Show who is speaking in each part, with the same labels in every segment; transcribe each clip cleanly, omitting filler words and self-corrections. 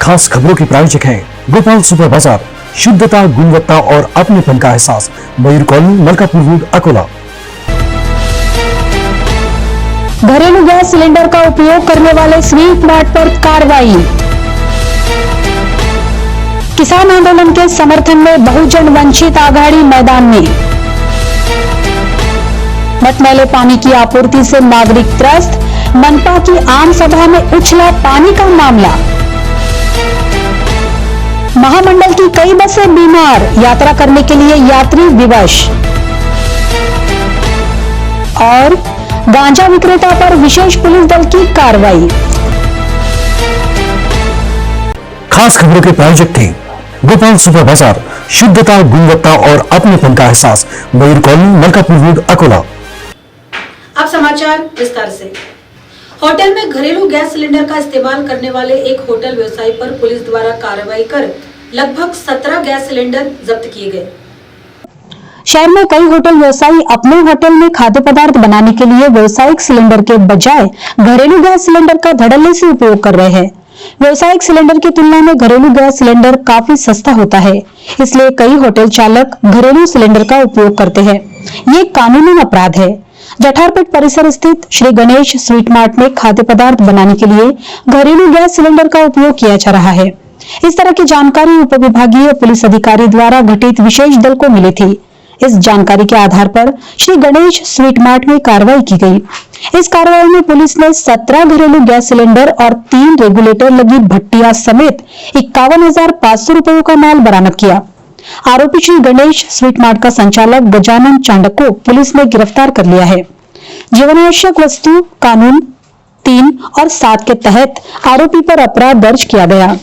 Speaker 1: खास खबरों के प्रायोजक हैं गोपाल सुपर बाजार, शुद्धता, गुणवत्ता और अपनेपन का एहसास, मयूर कॉलोनी, मलकापुर रोड, अकोला।
Speaker 2: घरेलू गैस सिलेंडर का उपयोग करने वाले स्वीट मार्ट पर कार्रवाई। किसान आंदोलन के समर्थन में बहुजन वंचित आघाड़ी मैदान में। मटमैले पानी की आपूर्ति से नागरिक त्रस्त, मनपा की आम सभा में उछला पानी का मामला। महामंडल की कई बसें बीमार, यात्रा करने के लिए यात्री विवश। और गांजा विक्रेता पर विशेष पुलिस दल की कार्रवाई।
Speaker 1: खास खबरों के प्रायोजक थे गोपाल सुपर बाजार, शुद्धता, गुणवत्ता और अपनेपन का एहसास, मयूर कॉलोनी, मलकापुर रोड, अकोला।
Speaker 3: अब समाचार विस्तार से। होटल में घरेलू गैस सिलेंडर का इस्तेमाल करने वाले एक होटल व्यवसायी पर पुलिस द्वारा कार्रवाई कर लगभग 17 गैस सिलेंडर जब्त किए गए।
Speaker 2: शहर में कई होटल व्यवसायी अपने होटल में खाद्य पदार्थ बनाने के लिए व्यावसायिक सिलेंडर के बजाय घरेलू गैस सिलेंडर का धड़ल्ले से उपयोग कर रहे हैं। व्यावसायिक सिलेंडर की तुलना में घरेलू गैस सिलेंडर काफी सस्ता होता है, इसलिए कई होटल चालक घरेलू सिलेंडर का उपयोग करते हैं। ये कानूनी अपराध है। जठारपेट परिसर स्थित श्री गणेश स्वीट मार्ट में खाद्य पदार्थ बनाने के लिए घरेलू गैस सिलेंडर का उपयोग किया जा रहा है। इस तरह की जानकारी उप विभागीय पुलिस अधिकारी द्वारा गठित विशेष दल को मिली थी। इस जानकारी के आधार पर श्री गणेश स्वीट मार्ट में कार्रवाई की गई। इस कार्रवाई में पुलिस ने 17 घरेलू गैस सिलेंडर और 3 रेगुलेटर लगी भट्टियां समेत 51,500 रुपयों का माल बरामद किया। आरोपी श्री गणेश स्वीट मार्ट का संचालक गजानन चांडक को पुलिस ने गिरफ्तार कर लिया है। जीवनावश्यक वस्तु कानून 3 और 7 के तहत आरोपी पर अपराध दर्ज किया गया।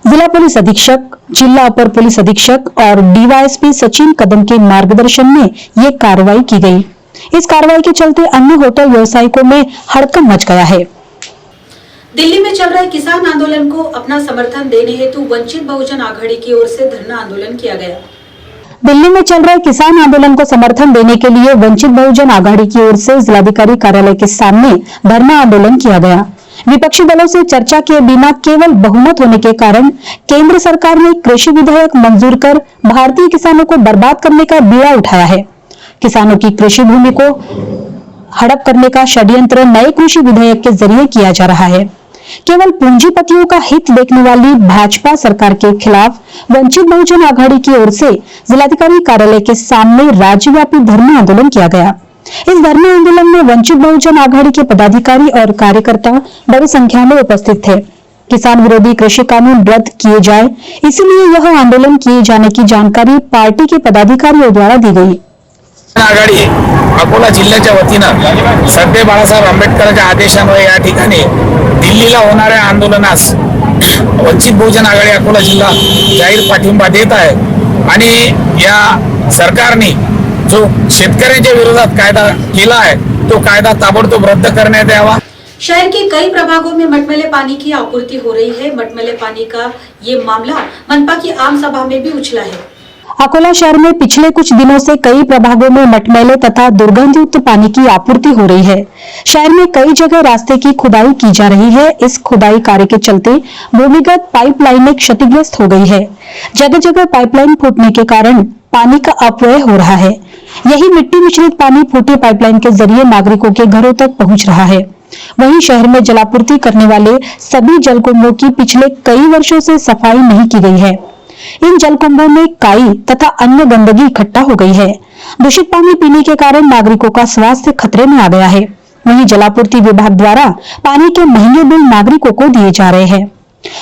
Speaker 2: जिला पुलिस अधीक्षक, जिला अपर पुलिस अधीक्षक और डीवाईएसपी सचिन कदम के मार्गदर्शन में ये कार्रवाई की गई। इस कार्रवाई के चलते अन्य होटल व्यवसायिकों में हड़कंप मच गया है।
Speaker 3: दिल्ली में चल रहे किसान आंदोलन को अपना समर्थन देने हेतु वंचित बहुजन आघाड़ी की ओर से धरना आंदोलन किया गया।
Speaker 2: दिल्ली में चल रहे किसान आंदोलन को समर्थन देने के लिए वंचित बहुजन आघाड़ी की ओर से जिलाधिकारी कार्यालय के सामने धरना आंदोलन किया गया। विपक्षी दलों से चर्चा किए बिना केवल बहुमत होने के कारण केंद्र सरकार ने कृषि विधेयक मंजूर कर भारतीय किसानों को बर्बाद करने का बीड़ा उठाया है। किसानों की कृषि भूमि को हड़प करने का षड्यंत्र नए कृषि विधेयक के जरिए किया जा रहा है। केवल पूंजीपतियों का हित देखने वाली भाजपा सरकार के खिलाफ वंचित बहुजन आघाड़ी की ओर से जिलाधिकारी कार्यालय के सामने राज्यव्यापी धरना आंदोलन किया गया। इस धरना आंदोलन में वंचित बहुजन आघाड़ी के पदाधिकारी और कार्यकर्ता बड़ी संख्या में उपस्थित थे। किसान विरोधी कृषि कानून रद्द किए जाए, इसलिए यह आंदोलन किए जाने की जानकारी पार्टी के पदाधिकारियों द्वारा दी गई।
Speaker 4: आघाडी अकोला जिल्ह्याच्या वतीनं सरदार बाळासाहेब आंबेडकरांच्या आदेशान्वये या ठिकाणी दिल्लीला होणाऱ्या आंदोलनास वंचित बहुजन आघाडी अकोला जिल्हा जाहीर पाठिंबा देत आहे आणि या सरकारने जो शेतकऱ्यांच्या विरोधात कायदा केला आहे तो कायदा ताबडतोब रद्द करण्यात यावा।
Speaker 3: शहर के कई प्रभागों में मटमैले पानी की आपूर्ति हो रही है। मटमैले पानी का ये मामला मनपा की आम सभा में भी उछला है।
Speaker 2: अकोला शहर में पिछले कुछ दिनों से कई प्रभागों में मटमैले तथा दुर्गंधयुक्त पानी की आपूर्ति हो रही है। शहर में कई जगह रास्ते की खुदाई की जा रही है। इस खुदाई कार्य के चलते भूमिगत पाइपलाइनें क्षतिग्रस्त हो गई है। जगह जगह पाइपलाइन फूटने के कारण पानी का अपव्यय हो रहा है। यही मिट्टी मिश्रित पानी फूटे पाइपलाइन के जरिए नागरिकों के घरों तक पहुंच रहा है। वहीं शहर में जलापूर्ति करने वाले सभी जलकुंभों की पिछले कई वर्षों से सफाई नहीं की गई है। इन जलकुंभों में काई तथा अन्य गंदगी इकट्ठा हो गई है। दूषित पानी पीने के कारण नागरिकों का स्वास्थ्य खतरे में आ गया है। वहीं जलापूर्ति विभाग द्वारा पानी के महंगे बिल नागरिकों को दिए जा रहे हैं।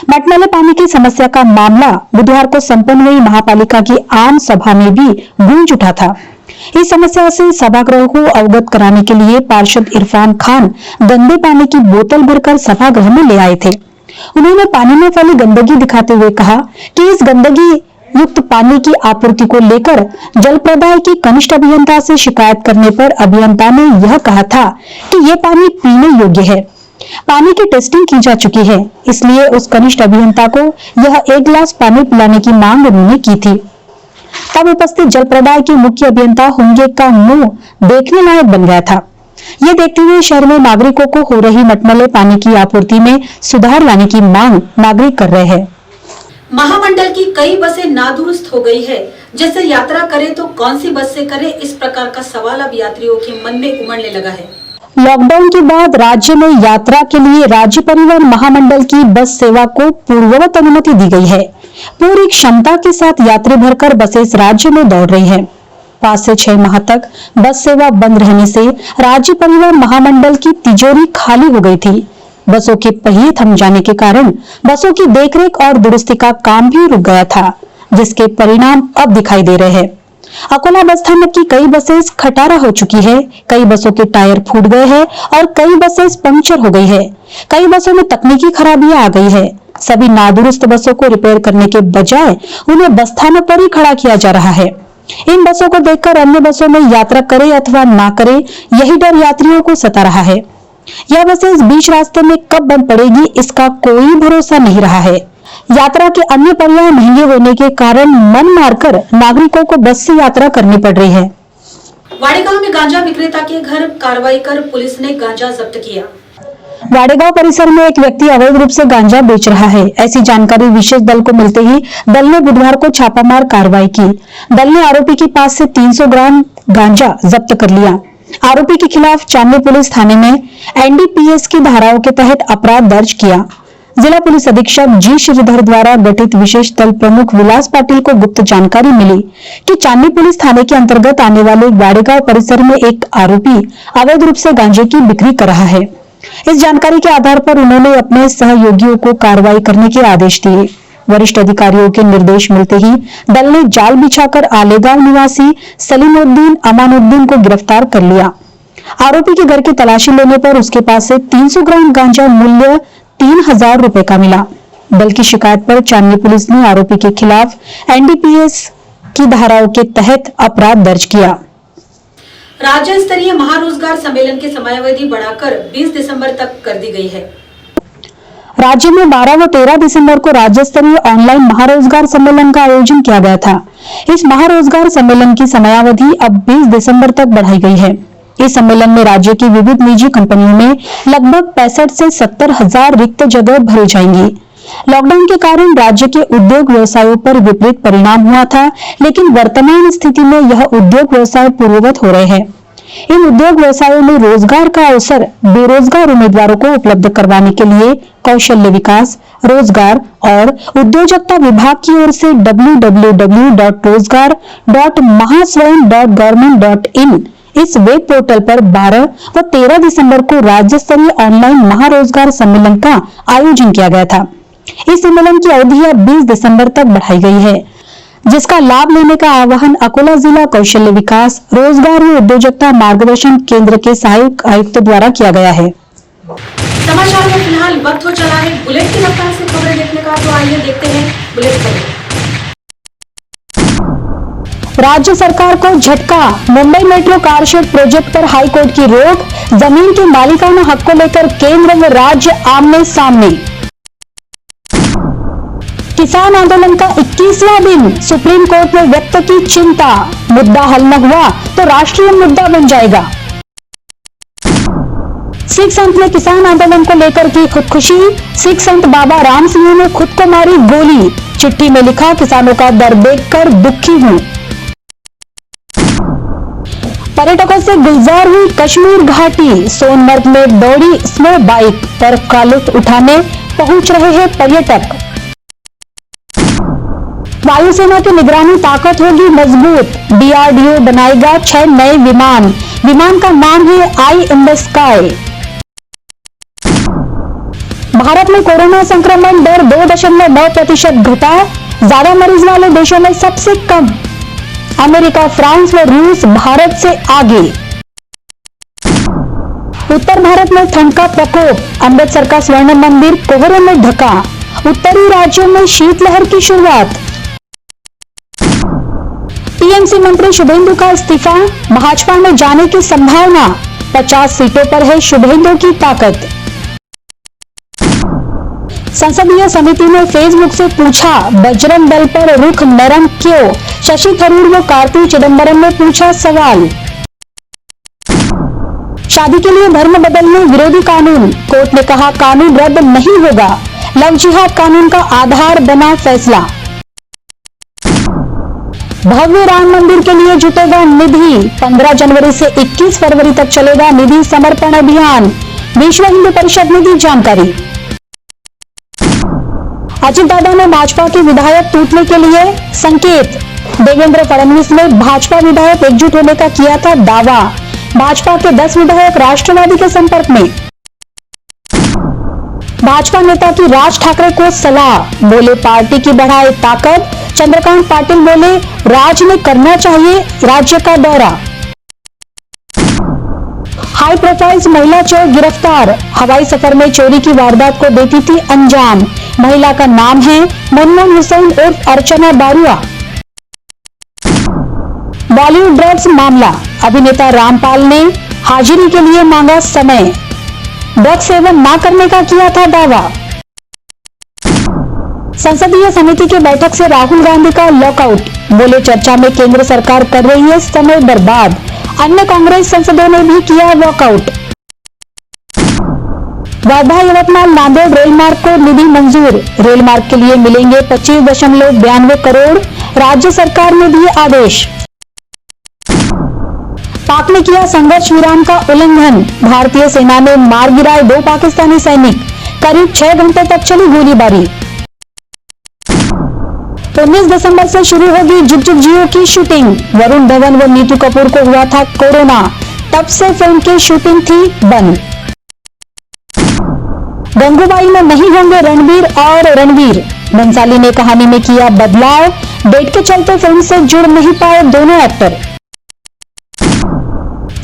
Speaker 2: मटमैले पानी की समस्या का मामला बुधवार को संपन्न हुई महापालिका की आम सभा में भी गूंज उठा था। इस समस्या से सभागृह को अवगत कराने के लिए पार्षद इरफान खान गंदे पानी की बोतल भरकर सभागृह में ले आए थे। उन्होंने पानी में फैली गंदगी दिखाते हुए कहा कि इस गंदगी युक्त पानी की आपूर्ति को लेकर जल प्रदाय की कनिष्ठ अभियंता से शिकायत करने पर अभियंता ने यह कहा था कि ये पानी पीने योग्य है। पानी की टेस्टिंग की जा चुकी है, इसलिए उस कनिष्ठ अभियंता को यह 1 गिलास पानी पिलाने की मांग उन्होंने की थी। तब उपस्थित जल प्रदाय के मुख्य अभियंता होंगे का मुंह देखने लायक बन गया था। ये देखते हुए शहर में नागरिकों को हो रही मटमैले पानी की आपूर्ति में सुधार लाने की मांग नागरिक कर रहे हैं।
Speaker 3: महामंडल की कई बसें नादुरुस्त हो गई है, जैसे यात्रा करे तो कौन सी बस से करे, इस प्रकार का सवाल अब यात्रियों के मन में उमड़ने लगा है।
Speaker 2: लॉकडाउन के बाद राज्य में यात्रा के लिए राज्य परिवहन महामंडल की बस सेवा को पूर्ववत अनुमति दी गई है। पूरी क्षमता के साथ यात्री भरकर बसें इस राज्य में दौड़ रही है। 5 से 6 माह तक बस सेवा बंद रहने से राज्य परिवहन महामंडल की तिजोरी खाली हो गई थी। बसों के पहिए थम जाने के कारण बसों की देखरेख और दुरुस्ती का काम भी रुक गया था, जिसके परिणाम अब दिखाई दे रहे हैं। अकोला बस स्थानक की कई बसेस खटारा हो चुकी है, कई बसों के टायर फूट गए हैं और कई बसेस पंक्चर हो गई है। कई बसों में तकनीकी खराबियां आ गई है। सभी नादुरुस्त बसों को रिपेयर करने के बजाय उन्हें बस स्थानक पर ही खड़ा किया जा रहा है। इन बसों को देखकर अन्य बसों में यात्रा करे अथवा ना करे, यही डर यात्रियों को सता रहा है। यह बसें इस बीच रास्ते में कब बंद पड़ेगी, इसका कोई भरोसा नहीं रहा है। यात्रा के अन्य पर्याय महंगे होने के कारण मन मारकर नागरिकों को बस से यात्रा करनी पड़ रही है।
Speaker 3: वाडेगांव में गांजा विक्रेता के घर कार्रवाई कर पुलिस ने गांजा जब्त किया।
Speaker 2: वाडेगांव परिसर में एक व्यक्ति अवैध रूप से गांजा बेच रहा है। ऐसी जानकारी विशेष दल को मिलते ही दल ने बुधवार को छापामार कार्रवाई की। दल ने आरोपी के पास से 300 ग्राम गांजा जब्त कर लिया। आरोपी के खिलाफ चांदनी पुलिस थाने में एनडीपीएस की धाराओं के तहत अपराध दर्ज किया। जिला पुलिस अधीक्षक जी श्रीधर द्वारा गठित विशेष दल प्रमुख विलास पाटिल को गुप्त जानकारी मिली कि चांदनी पुलिस थाने के अंतर्गत आने वाले वाडेगांव परिसर में एक आरोपी अवैध रूप से गांजे की बिक्री कर रहा है। इस जानकारी के आधार पर उन्होंने अपने सहयोगियों को कार्रवाई करने के आदेश दिए। वरिष्ठ अधिकारियों के निर्देश मिलते ही दल ने जाल बिछाकर आलेगांव निवासी सलीमुद्दीन अमानुद्दीन को गिरफ्तार कर लिया। आरोपी के घर की तलाशी लेने पर उसके पास से 300 ग्राम गांजा मूल्य 3000 रुपए का मिला। दल की शिकायत पर चांदनी पुलिस ने आरोपी के खिलाफ एनडीपीएस की धाराओं के तहत अपराध दर्ज किया।
Speaker 3: राज्य स्तरीय महारोजगार सम्मेलन की समयावधि बढ़ाकर 20 दिसंबर तक कर दी गई है।
Speaker 2: राज्य में 12 व 13 दिसंबर को राज्य स्तरीय ऑनलाइन महारोजगार सम्मेलन का आयोजन किया गया था। इस महारोजगार सम्मेलन की समयावधि अब 20 दिसंबर तक बढ़ाई गई है। इस सम्मेलन में राज्य की विविध निजी कंपनियों में लगभग 65 से 70 हजार रिक्त जगह भरी जाएंगी। लॉकडाउन के कारण राज्य के उद्योग व्यवसायों पर विपरीत परिणाम हुआ था, लेकिन वर्तमान स्थिति में यह उद्योग व्यवसाय पूर्ववत हो रहे हैं। इन उद्योग व्यवसायों में रोजगार का अवसर बेरोजगार उम्मीदवारों को उपलब्ध करवाने के लिए कौशल्य विकास, रोजगार और उद्योजकता विभाग की ओर से www.rozgar.mahaswayam.government.in इस वेब पोर्टल पर 12 व 13 दिसंबर को राज्य स्तरीय ऑनलाइन महारोजगार सम्मेलन का आयोजन किया गया था। इस सम्मेलन की अवधि अब 20 दिसंबर तक बढ़ाई गई है, जिसका लाभ लेने का आह्वान अकोला जिला कौशल्य विकास, रोजगार व उद्योजकता मार्गदर्शन केंद्र के सहायक आयुक्त द्वारा किया गया है।
Speaker 3: समाचार में फिलहाल वक्त हो चला है बुलेट की रफ्तार से खबरें देखने का, तो आइए देखते हैं बुलेट खबरें।
Speaker 2: राज्य सरकार को झटका, मुंबई मेट्रो कारशेड प्रोजेक्ट पर हाईकोर्ट की रोक, जमीन के मालिकाना हक को लेकर केंद्र व राज्य आमने सामने। किसान आंदोलन का 21वां दिन, सुप्रीम कोर्ट में व्यक्त की चिंता, मुद्दा हल न हुआ तो राष्ट्रीय मुद्दा बन जाएगा। सिख संत ने किसान आंदोलन को लेकर की खुदकुशी, सिख संत बाबा राम सिंह ने खुद को मारी गोली, चिट्ठी में लिखा किसानों का दर्द देखकर दुखी हूं। पर्यटकों से गुलजार हुई कश्मीर घाटी, सोनमर्ग में दौड़ी स्नो बाइक, बर्फ का लुत्फ उठाने पहुंच रहे हैं पर्यटक। वायुसेना की निगरानी ताकत होगी मजबूत, डीआरडीओ बनाएगा 6 नए विमान, विमान का नाम है आई इन द स्काई। भारत में कोरोना संक्रमण दर 2.9% घटा, ज्यादा मरीज वाले देशों में सबसे कम। अमेरिका, फ्रांस व रूस भारत से आगे। उत्तर भारत में ठंड का प्रकोप, अमृतसर का स्वर्ण मंदिर कोहरे में ढका, उत्तरी राज्यों में शीतलहर की शुरुआत। टीएमसी मंत्री शुभेंदु का इस्तीफा, भाजपा में जाने की संभावना, 50 सीटों पर है शुभेंदु की ताकत। संसदीय समिति ने फेसबुक से पूछा, बजरंग दल पर रुख नरम क्यों? शशि थरूर व कार्ति चिदंबरम ने पूछा सवाल। शादी के लिए धर्म बदलने विरोधी कानून, कोर्ट ने कहा कानून रद्द नहीं होगा। लव जिहाद कानून का आधार बना फैसला। भव्य राम मंदिर के लिए जुटेगा निधि, 15 जनवरी से 21 फरवरी तक चलेगा निधि समर्पण अभियान, विश्व हिंदू परिषद ने दी जानकारी। अजित दादा ने भाजपा के विधायक टूटने के लिए संकेत, देवेंद्र फडणवीस ने भाजपा विधायक एकजुट होने का किया था दावा। भाजपा के 10 विधायक राष्ट्रवादी के संपर्क में। भाजपा नेता की राज ठाकरे को सलाह, बोले पार्टी की बढ़ाए ताकत। चंद्रकांत पाटिल बोले राज ने करना चाहिए राज्य का दौरा। हाई प्रोफाइल महिला चोर गिरफ्तार, हवाई सफर में चोरी की वारदात को देती थी अंजाम। महिला का नाम है मनमोहन हुसैन उर्फ अर्चना बारुआ। बॉलीवुड ड्रग्स मामला, अभिनेता रामपाल ने हाजिरी के लिए मांगा समय, ड्रग्स सेवन न करने का किया था दावा। संसदीय समिति की बैठक से राहुल गांधी का लॉकआउट, बोले चर्चा में केंद्र सरकार कर रही है समय बर्बाद। अन्य कांग्रेस सांसदों ने भी किया वॉकआउट। वर्धा यवतमाल नांदेड़ रेल मार्ग को निधि मंजूर, रेल मार्ग के लिए मिलेंगे 25.92 करोड़, राज्य सरकार ने दिए आदेश। पाक ने किया संघर्ष विराम का उल्लंघन, भारतीय सेना ने मार गिराए 2 पाकिस्तानी सैनिक, करीब 6 घंटे तक चली गोलीबारी। 19 दिसंबर से शुरू होगी जुग जुग जियो की शूटिंग, वरुण धवन व नीतू कपूर को हुआ था कोरोना, तब से फिल्म की शूटिंग थी बंद। गंगूबाई में नहीं होंगे रणबीर और रणवीर, बंसाली ने कहानी में किया बदलाव, डेट के चलते फिल्म से जुड़ नहीं पाए दोनों एक्टर।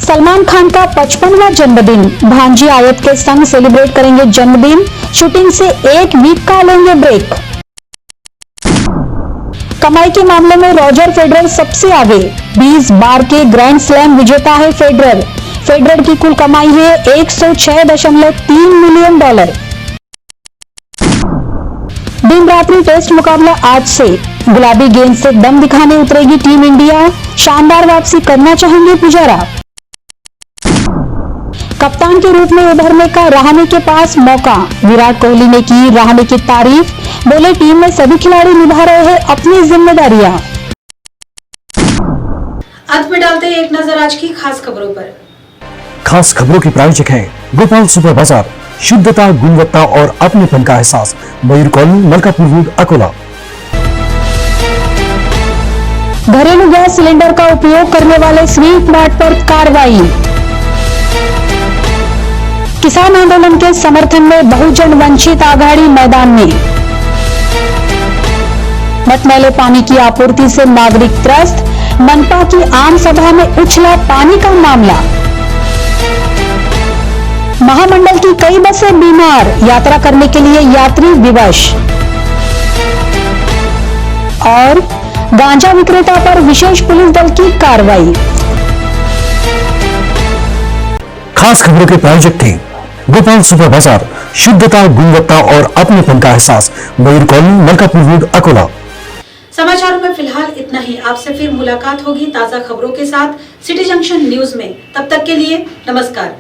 Speaker 2: सलमान खान का 55वां जन्मदिन, भांजी आयत के संग सेलिब्रेट करेंगे जन्मदिन, शूटिंग से 1 वीक का लेंगे ब्रेक। कमाई के मामले में रॉजर फेडरर सबसे आगे, 20 बार के ग्रैंड स्लैम विजेता है फेडरर। फेडरर की कुल कमाई है $106.3 मिलियन। दिन रात्रि टेस्ट मुकाबला आज से, गुलाबी गेंद से दम दिखाने उतरेगी टीम इंडिया, शानदार वापसी करना चाहेंगे पुजारा। कप्तान के रूप में उभरने का रहाणे के पास मौका, विराट कोहली ने की रहाणे की तारीफ, बोले टीम में सभी खिलाड़ी निभा रहे हैं अपनी जिम्मेदारियां।
Speaker 3: अंत में डालते हैं एक नजर आज की खास खबरों पर।
Speaker 1: खास खबरों के प्रायोजक हैं गोपाल सुपर बाजार, शुद्धता गुणवत्ता और अपनेपन का एहसास, मयूर कॉलोनी मलकापुर रोड अकोला।
Speaker 2: घरेलू गैस सिलेंडर का उपयोग करने वाले स्वीट मार्ट पर कार्रवाई। किसान आंदोलन के समर्थन में बहुजन वंचित आघाड़ी मैदान में। मटमैले पानी की आपूर्ति से नागरिक त्रस्त, मनपा की आम सभा में उछला पानी का मामला। महामंडल की कई बसें बीमार, यात्रा करने के लिए यात्री विवश। और गांजा विक्रेता पर विशेष पुलिस दल की कार्रवाई।
Speaker 1: खास खबरों के प्रायोजक थे गोपाल सुपर बाजार, शुद्धता गुणवत्ता और अपनेपन का एहसास, मयूर कॉलोनी मलकापुर रोड अकोला।
Speaker 3: समाचारों में फिलहाल इतना ही। आपसे फिर मुलाकात होगी ताजा खबरों के साथ सिटी जंक्शन न्यूज में। तब तक के लिए नमस्कार।